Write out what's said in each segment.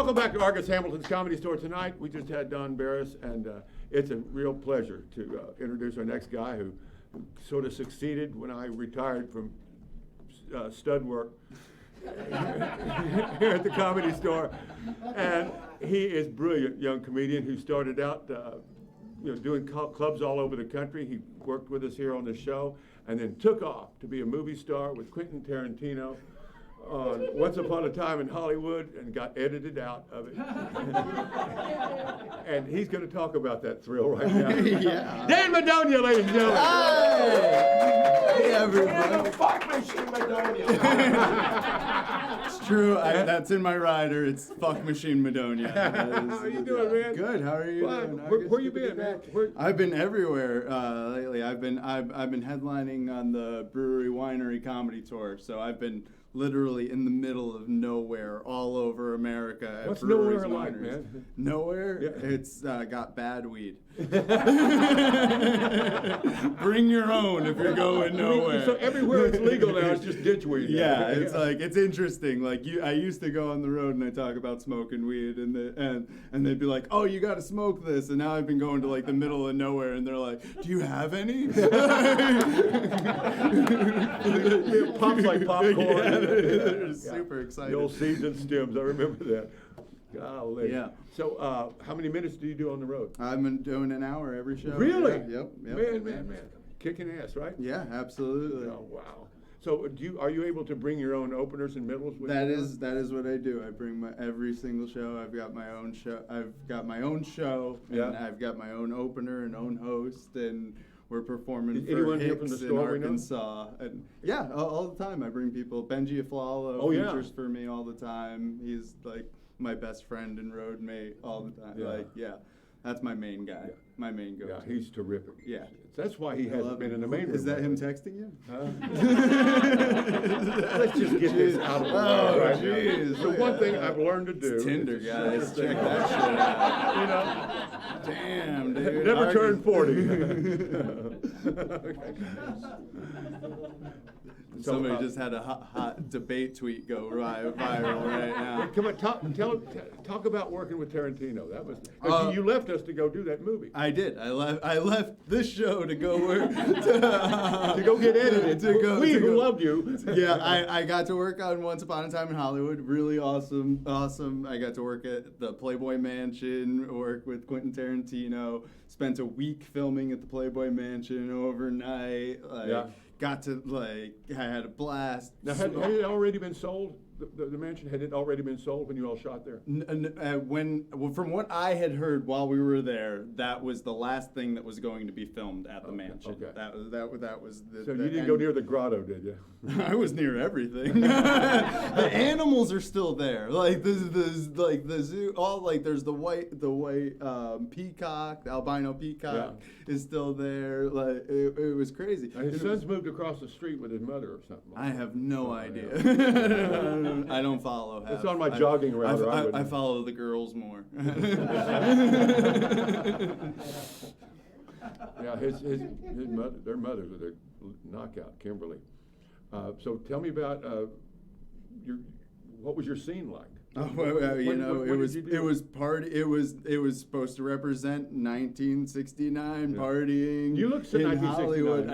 welcome back to Argus Hamilton's Comedy Store tonight. We just had Don Barris, and it's a real pleasure to introduce our next guy who sort of succeeded when I retired from stud work here at the Comedy Store. And he is a brilliant young comedian who started out doing clubs all over the country. He worked with us here on the show and then took off to be a movie star with Quentin Tarantino on Once Upon a Time in Hollywood and got edited out of it. And he's going to talk about that thrill right now. Yeah. Dan Madonia, ladies and gentlemen. Hey, everybody. Fuck machine Madonia. It's true. That's in my rider. It's fuck machine Madonia. How are you doing, man? Good. How are you doing? Where you been, man? I've been everywhere lately. I've been headlining on the Brewery Winery Comedy Tour. So I've been literally in the middle of nowhere, all over America. What's breweries, nowhere like, wineries. man? Nowhere? Yeah. It's got bad weed. Bring your own if you're going nowhere. So everywhere it's legal now, it's just ditch weed. Yeah, it's like, it's interesting. Like I used to go on the road and I talk about smoking weed, and they'd be like, "Oh, you got to smoke this." And now I've been going to like the middle of nowhere, and they're like, "Do you have any?" It pops like popcorn. Yeah, they're super excited. The old seeds and stems. I remember that. Golly. Yeah. So, how many minutes do you do on the road? I've been doing an hour every show. Really? Yeah, yep. Man. Kicking ass, right? Yeah, absolutely. Oh, wow. So, are you able to bring your own openers and middles with That you? is what I do. I bring every single show. I've got my own show. And Yeah. I've got my own opener and own host, and we're performing Is for anyone here from Hicks the in store we know? Arkansas. And yeah, all the time I bring people. Benji Aflalo features for me all the time. He's like my best friend and road mate all the time. Yeah. Like, yeah, that's my main guy. Yeah. My main go-to. Yeah, he's terrific. Yeah. That's why he hasn't been in the main room. Is that him texting you? Huh? Let's just get this out of the way right now. Jeez. So one thing I've learned to do. It's Tinder, is guys. Check that shit out. You know, Damn, dude. never turned 40. Somebody just had a hot debate tweet go viral right now. Come on, talk about working with Tarantino. That was you left us to go do that movie. I did. I left this show to go work To go get edited. We loved you. Yeah, I got to work on Once Upon a Time in Hollywood. Really awesome. I got to work at the Playboy Mansion, work with Quentin Tarantino. Spent a week filming at the Playboy Mansion overnight. Got to I had a blast. Now, had it already been sold? The mansion, had it already been sold when you all shot there? From what I had heard while we were there, that was the last thing that was going to be filmed at the mansion. Okay. That was the. So you didn't go near the grotto, did you? I was near everything. The animals are still there. Like there's like the zoo. There's the white peacock, the albino peacock is still there. Like it was crazy. And his son's moved across the street with his mother or something. I have no idea. I don't follow. It's on my jogging route. I follow the girls more. Yeah, his mother, their mother was a knockout, Kimberly. So tell me about what was your scene like? Oh, well, it was supposed to represent 1969 partying. You looked so in 1969, Hollywood.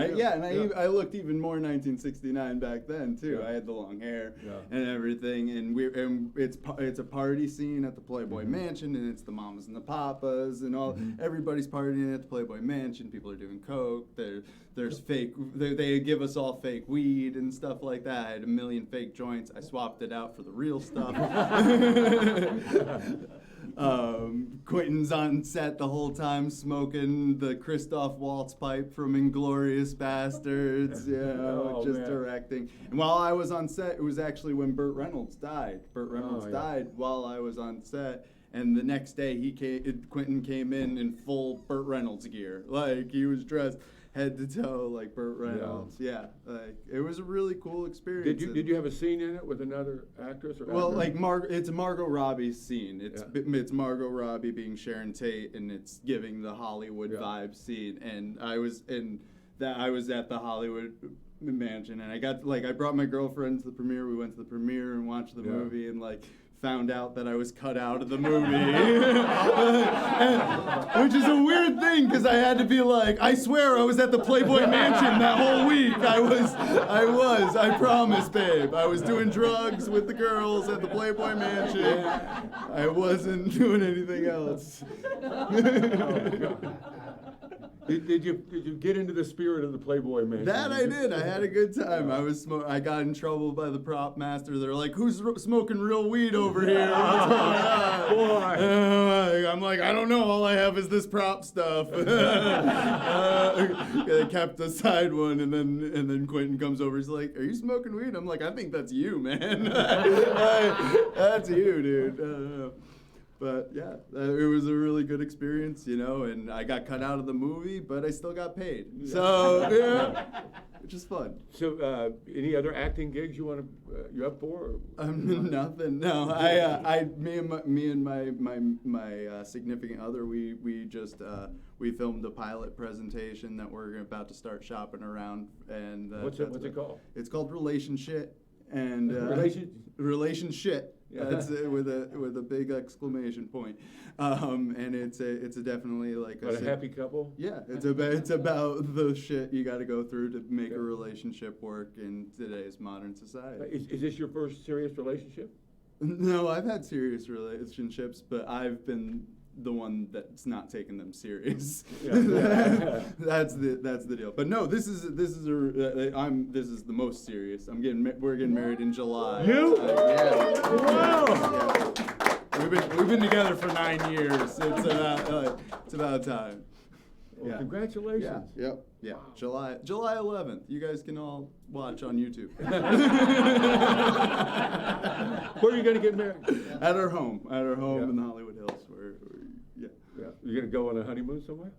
I looked even more 1969 back then too. Yeah. I had the long hair Yeah. and everything, and it's a party scene at the Playboy Mansion, and it's the mamas and the papas and all. Everybody's partying at the Playboy Mansion. People are doing coke. There's fake. They give us all fake weed and stuff like that. I had a million fake joints. I swapped it out for the real stuff. Quentin's on set the whole time smoking the Christoph Waltz pipe from Inglourious Bastards, directing. And while I was on set, it was actually when Burt Reynolds died. Burt Reynolds died while I was on set. And the next day, Quentin came in full Burt Reynolds gear. Like, he was dressed head to toe like Burt Reynolds. Yeah, like it was a really cool experience. Did you have a scene in it with another actress or Well, actor? like it's a Margot Robbie scene. It's Margot Robbie being Sharon Tate, and it's giving the Hollywood vibe scene. And I was at the Hollywood Mansion, and I brought my girlfriend to the premiere. We went to the premiere and watched the movie, and like found out that I was cut out of the movie. Which is a weird thing, because I had to be like, I swear I was at the Playboy Mansion that whole week. I promise, babe. I was doing drugs with the girls at the Playboy Mansion. I wasn't doing anything else. Did you get into the spirit of the Playboy Mansion? That I did. I had a good time. I got in trouble by the prop master. They're like, "Who's smoking real weed over here?" What's going on? Boy. I'm like, I don't know. All I have is this prop stuff. They kept aside one, and then Quentin comes over. He's like, "Are you smoking weed?" I'm like, "I think that's you, man. That's you, dude." But yeah, it was a really good experience, and I got cut out of the movie, but I still got paid. So, yeah, which is fun. So, any other acting gigs you up for? Nothing. No, me and my significant other, we just we filmed a pilot presentation that we're about to start shopping around. And what's it called? It's called Relationship, and Relationship. Yeah. That's with a big exclamation point, and it's definitely like a happy couple. Yeah, it's about the shit you got to go through to make a relationship work in today's modern society. Is this your first serious relationship? No, I've had serious relationships, but I've been the one that's not taking them serious. Yeah. That's the deal. But no, this is the most serious. We're getting married in July. You? Yeah. Wow. Yeah. We've been together for 9 years. It's about time. Well, congratulations. Yeah. Yep. Yeah. Wow. July 11th. You guys can all watch on YouTube. Where are you going to get married? At our home in the Hollywood Hills. Yeah. You're going to go on a honeymoon somewhere?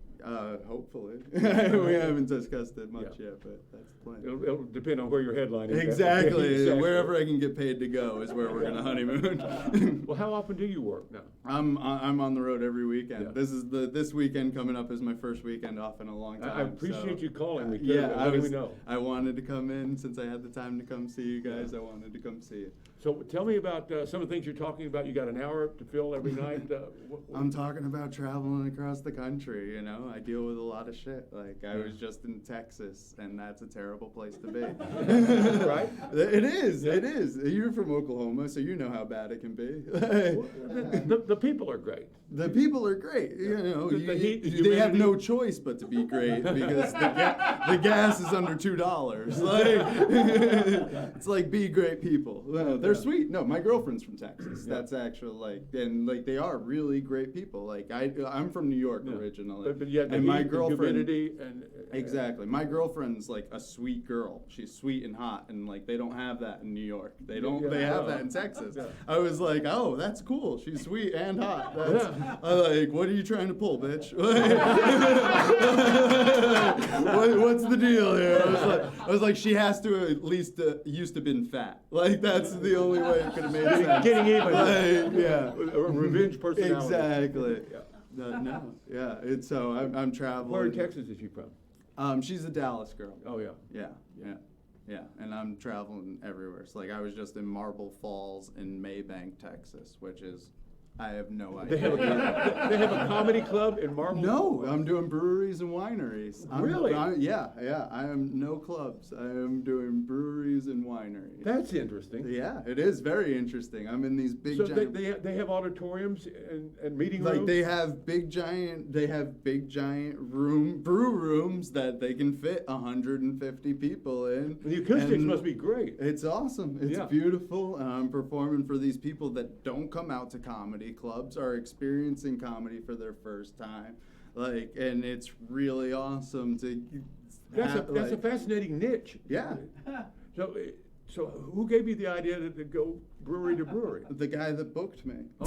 Hopefully. We haven't discussed it much yet, but that's the plan. It'll depend on where your headline is. Exactly. Wherever I can get paid to go is where we're going to honeymoon. Well, how often do you work now? I'm on the road every weekend. Yeah. This weekend coming up is my first weekend off in a long time. I appreciate you calling me. I wanted to come in since I had the time to come see you guys. I wanted to come see you. So tell me about some of the things you're talking about. You got an hour to fill every night. I'm talking about traveling across the country. I deal with a lot of shit. Like I was just in Texas, and that's a terrible place to be. Right? It is. Yeah. It is. You're from Oklahoma, so you know how bad it can be. The people are great. The people are great. The heat, they have no choice but to be great because the gas is under $2. Like it's like be great people. They're sweet. No, my girlfriend's from Texas. Yeah. That's actually they are really great people. Like I'm from New York originally. But yet and my girlfriend, humidity exactly. My girlfriend's like a sweet girl. She's sweet and hot, and like they don't have that in New York. They don't. They have that in Texas. Yeah. I was like, oh, that's cool. She's sweet and hot. What are you trying to pull, bitch? What's the deal here? I was like, she has to at least used to been fat. Like that's the only way it could have made sense. Getting even. Yeah. A revenge personality. Exactly. Yeah. So I'm traveling. Where in Texas is she from? She's a Dallas girl. Oh yeah. Yeah. And I'm traveling everywhere. So I was just in Marble Falls in Maybank, Texas, which is I have no idea. They have a comedy club in Marble? No, I'm doing breweries and wineries. Really? Yeah. I am no clubs. I am doing breweries and wineries. That's interesting. Yeah, it is very interesting. I'm in these big giant. They have auditoriums and meeting rooms? They have big giant brew rooms that they can fit 150 people in. The acoustics must be great. It's awesome. It's beautiful. I'm performing for these people that don't come out to comedy clubs, are experiencing comedy for their first time, and it's really awesome to. That's a fascinating niche. Yeah. So who gave you the idea to go brewery to brewery? The guy that booked me. Oh.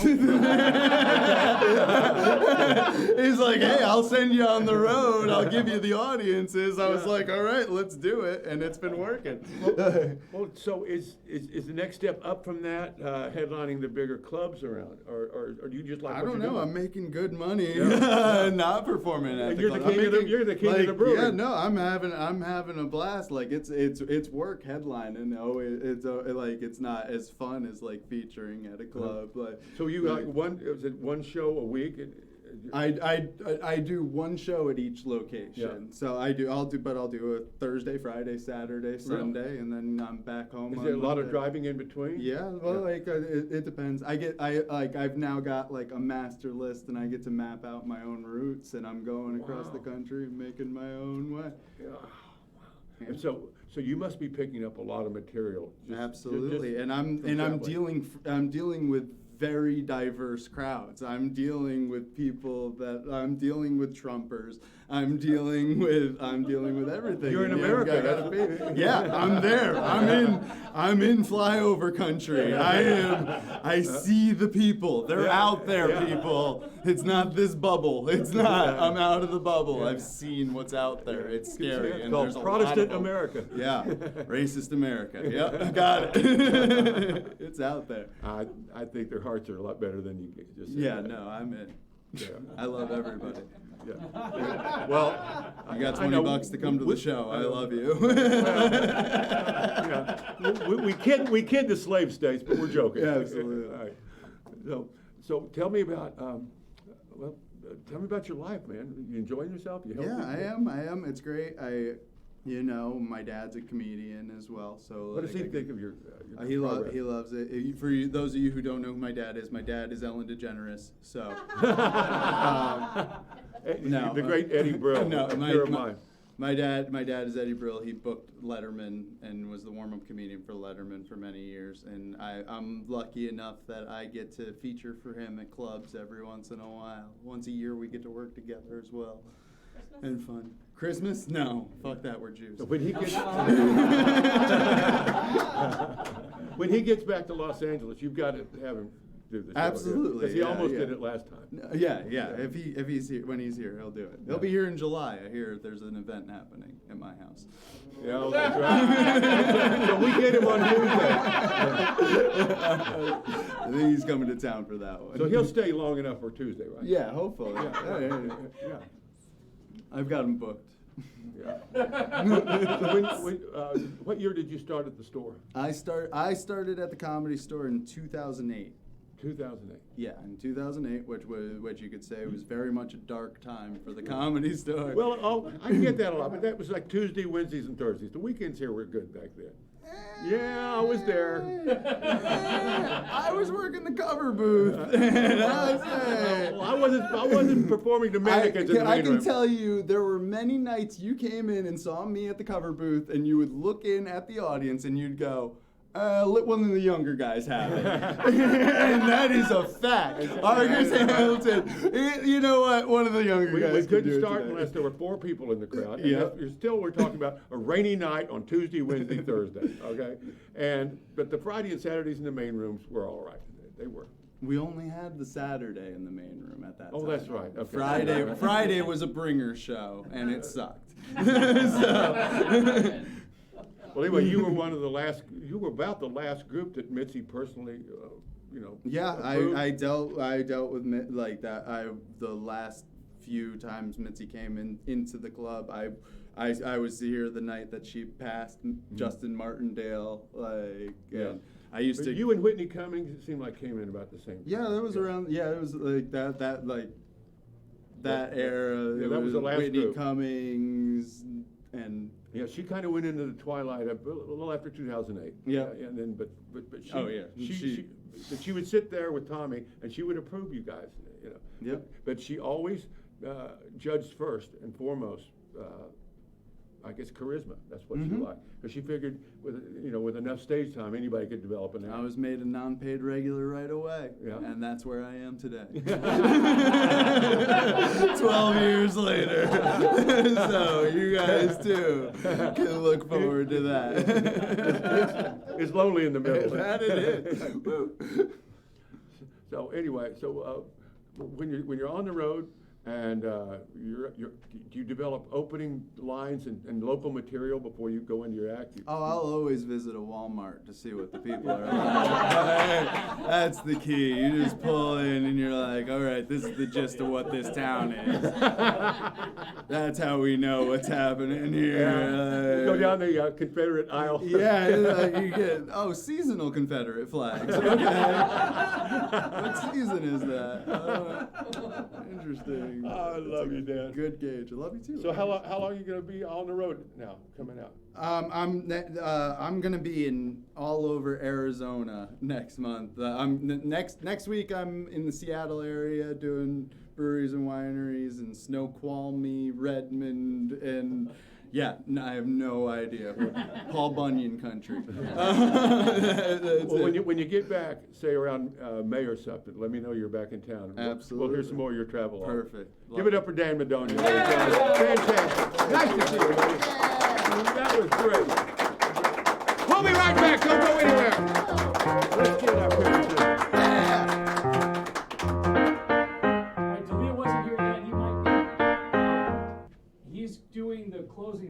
He's like, hey, I'll send you on the road. I'll give you the audiences. I was like, all right, let's do it. And it's been working. Well, so is the next step up from that headlining the bigger clubs around? Or do you just like I what don't you're know. doing? I'm making good money not performing at the club. You're the king of the brewery. Yeah, no, I'm having a blast. Like it's work headlining. It's not as fun everyone is like featuring at a club. Like, So you like is it one show a week? I do one show at each location. Yeah. So I'll do a Thursday, Friday, Saturday, Sunday, and then I'm back home. Is on there a lot of Monday. driving in between? Yeah, well, like it depends. I've now got like a master list, and I get to map out my own routes, and I'm going across the country and making my own way. Yeah. Wow. And so you must be picking up a lot of material. Absolutely, just I'm traveling. dealing with very diverse crowds. I'm dealing with Trumpers. I'm dealing with everything. You're in And America. yeah, I'm there. I'm in flyover country. I see the people. They're out there, people. It's not this bubble. It's not. I'm out of the bubble. I've seen what's out there. It's scary. It's And called there's a Protestant lot of them. America. Yeah, racist America. Yep, got it. It's out there. I think their hearts are a lot better than you just said. Yeah, no, I'm in. Yeah. I love everybody. Yeah. Well, You got I know $20 to come to the show. I love you. we kid the slave states, but we're joking. Yeah, absolutely. All right. So tell me about tell me about your life, man. You enjoying yourself? You healthy? Yeah, I am. It's great. My dad's a comedian as well. So What does he think of your he progress? loves it. For those of you who don't know who my dad is Ellen DeGeneres. So no, the great Eddie Brill. No, Pure of mine. my dad is Eddie Brill. He booked Letterman and was the warm-up comedian for Letterman for many years. And I'm lucky enough that I get to feature for him at clubs every once in a while. Once a year we get to work together as well. And fun. Christmas? No. Fuck that, we're Jews. So when he gets back to Los Angeles, you've got to have him do the show. Absolutely, Because he yeah, almost yeah. did it last time. Yeah. If he's here, when he's here, he'll do it. He'll be here in July. I hear there's an event happening at my house. Yeah, well, that's right. So we get him on Tuesday. I think he's coming to town for that one. So he'll stay long enough for Tuesday, right? Yeah, hopefully. Yeah. I've got him booked. Yeah. So what year did you start at the store? I started at the Comedy Store in 2008. 2008. Yeah, in 2008, which you could say was very much a dark time for the Comedy Store. Well, I get that a lot, but that was like Tuesday, Wednesdays, and Thursdays. The weekends here were good back then. Yeah, I was there. I was working the cover booth. And I wasn't performing to mannequins in the I main can room. tell you there were many nights you came in and saw me at the cover booth, and you would look in at the audience and you'd go, let one of the younger guys have it. And that is a fact. Argus Hamilton, you know what? One of the younger We guys could do couldn't it start today. unless there were 4 people in the crowd. And Yeah. we're talking about a rainy night on Tuesday, Wednesday, Thursday. Okay, but the Friday and Saturdays in the main rooms were all right. They were. We only had the Saturday in the main room at that time. Oh, that's right. Okay. Friday was a bringer show, and it sucked. So. Well, anyway, you were about the last group that Mitzi personally, Yeah, approved. I dealt with like that. The last few times Mitzi came into the club, I was here the night that she passed Justin Martindale. And I used But to. you and Whitney Cummings, it seemed like came in about the same time. Yeah, that was around. Yeah, it was like that era. Yeah, that was the last Whitney group. Cummings and. Yeah, she kind of went into the twilight a little after 2008. Yeah. And then, but she. Oh, yeah. She would sit there with Tommy, and she would approve you guys. Yep. But she always judged first and foremost. I guess charisma. That's what she liked, because she figured with enough stage time, anybody could develop an act. I was made a non-paid regular right away, Yeah. and that's where I am today. 12 years later. So you guys too can look forward to that. It's lonely in the middle. That it is. Woo. So anyway, when you're on the road, And do you develop opening lines and local material before you go into your act? Oh, I'll always visit a Walmart to see what the people are like. That's the key. You just pull in and you're like, all right, this is the gist of what this town is. That's how we know what's happening here. Yeah. Go down the Confederate aisle. Yeah, you get, seasonal Confederate flags. Okay. What season is that? Interesting. Oh, I love you, Dan. Good gauge. I love you too. So how long are you going to be on the road now, coming out? I'm gonna be in all over Arizona next month. Next week I'm in the Seattle area doing breweries and wineries and Snoqualmie, Redmond, and yeah, I have no idea. Paul Bunyan country. Well, when you get back, say around May or something, let me know you're back in town. Absolutely. We'll hear some more of your travel. Perfect. Give it up for Dan Madonia. Fantastic. Nice to see you, buddy. That was great. We'll be right back. Don't go anywhere. Let's get up here. Delia wasn't here yet. He might be. He's doing the closing.